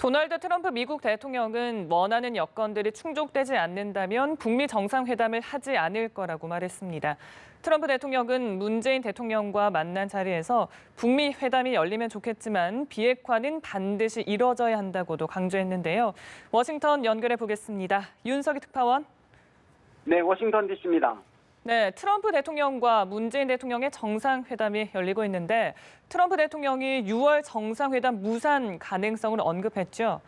도널드 트럼프 미국 대통령은 원하는 여건들이 충족되지 않는다면 북미 정상회담을 하지 않을 거라고 말했습니다. 트럼프 대통령은 문재인 대통령과 만난 자리에서 북미 회담이 열리면 좋겠지만 비핵화는 반드시 이뤄져야 한다고도 강조했는데요. 워싱턴 연결해 보겠습니다. 윤석희 특파원. 네, 워싱턴 DC입니다. 네, 트럼프 대통령과 문재인 대통령의 정상회담이 열리고 있는데 트럼프 대통령이 6월 정상회담 무산 가능성을 언급했죠.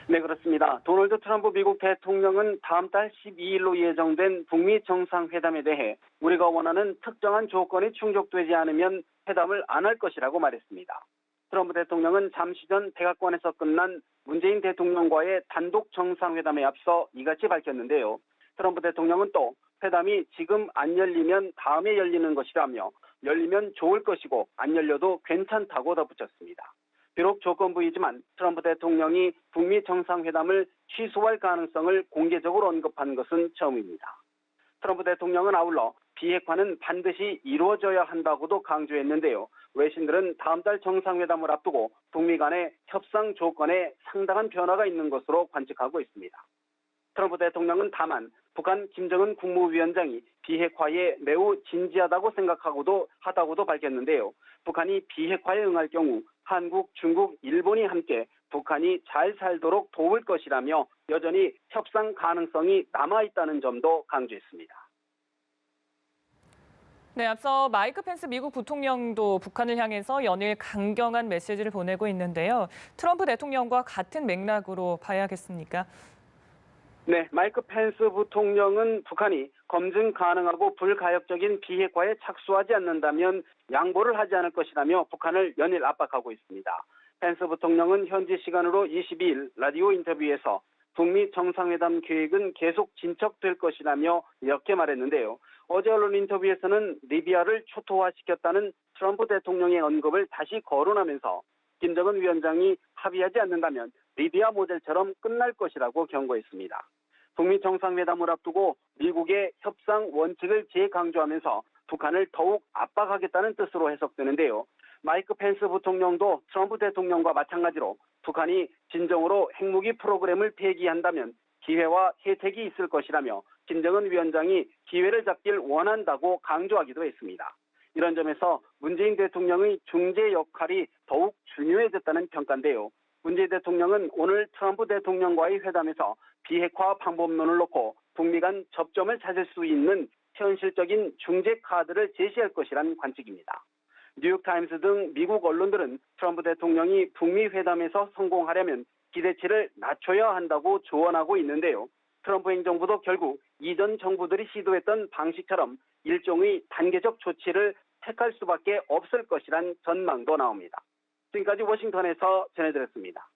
네, 그렇습니다. 도널드 트럼프 미국 대통령은 다음 달 12일로 예정된 북미 정상회담에 대해 우리가 원하는 특정한 조건이 충족되지 않으면 회담을 안 할 것이라고 말했습니다. 트럼프 대통령은 잠시 전 백악관에서 끝난 문재인 대통령과의 단독 정상회담에 앞서 이같이 밝혔는데요. 트럼프 대통령은 또 회담이 지금 안 열리면 다음에 열리는 것이라며 열리면 좋을 것이고 안 열려도 괜찮다고 덧붙였습니다. 비록 조건부이지만 트럼프 대통령이 북미 정상회담을 취소할 가능성을 공개적으로 언급한 것은 처음입니다. 트럼프 대통령은 아울러 비핵화는 반드시 이루어져야 한다고도 강조했는데요. 외신들은 다음 달 정상회담을 앞두고 북미 간의 협상 조건에 상당한 변화가 있는 것으로 관측하고 있습니다. 트럼프 대통령은 다만 북한 김정은 국무위원장이 비핵화에 매우 진지하다고 생각하다고도 밝혔는데요. 북한이 비핵화에 응할 경우 한국, 중국, 일본이 함께 북한이 잘 살도록 도울 것이라며 여전히 협상 가능성이 남아있다는 점도 강조했습니다. 네, 앞서 마이크 펜스 미국 부통령도 북한을 향해서 연일 강경한 메시지를 보내고 있는데요. 트럼프 대통령과 같은 맥락으로 봐야겠습니까? 네, 마이크 펜스 부통령은 북한이 검증 가능하고 불가역적인 비핵화에 착수하지 않는다면 양보를 하지 않을 것이라며 북한을 연일 압박하고 있습니다. 펜스 부통령은 현지 시간으로 22일 라디오 인터뷰에서 북미 정상회담 계획은 계속 진척될 것이라며 이렇게 말했는데요. 어제 언론 인터뷰에서는 리비아를 초토화시켰다는 트럼프 대통령의 언급을 다시 거론하면서 김정은 위원장이 합의하지 않는다면 리비아 모델처럼 끝날 것이라고 경고했습니다. 북미 정상회담을 앞두고 미국의 협상 원칙을 재강조하면서 북한을 더욱 압박하겠다는 뜻으로 해석되는데요. 마이크 펜스 부통령도 트럼프 대통령과 마찬가지로 북한이 진정으로 핵무기 프로그램을 폐기한다면 기회와 혜택이 있을 것이라며 김정은 위원장이 기회를 잡길 원한다고 강조하기도 했습니다. 이런 점에서 문재인 대통령의 중재 역할이 더욱 중요해졌다는 평가인데요. 문재인 대통령은 오늘 트럼프 대통령과의 회담에서 비핵화 방법론을 놓고 북미 간 접점을 찾을 수 있는 현실적인 중재 카드를 제시할 것이란 관측입니다. 뉴욕타임스 등 미국 언론들은 트럼프 대통령이 북미 회담에서 성공하려면 기대치를 낮춰야 한다고 조언하고 있는데요. 트럼프 행정부도 결국 이전 정부들이 시도했던 방식처럼 일종의 단계적 조치를 택할 수밖에 없을 것이란 전망도 나옵니다. 지금까지 워싱턴에서 전해드렸습니다.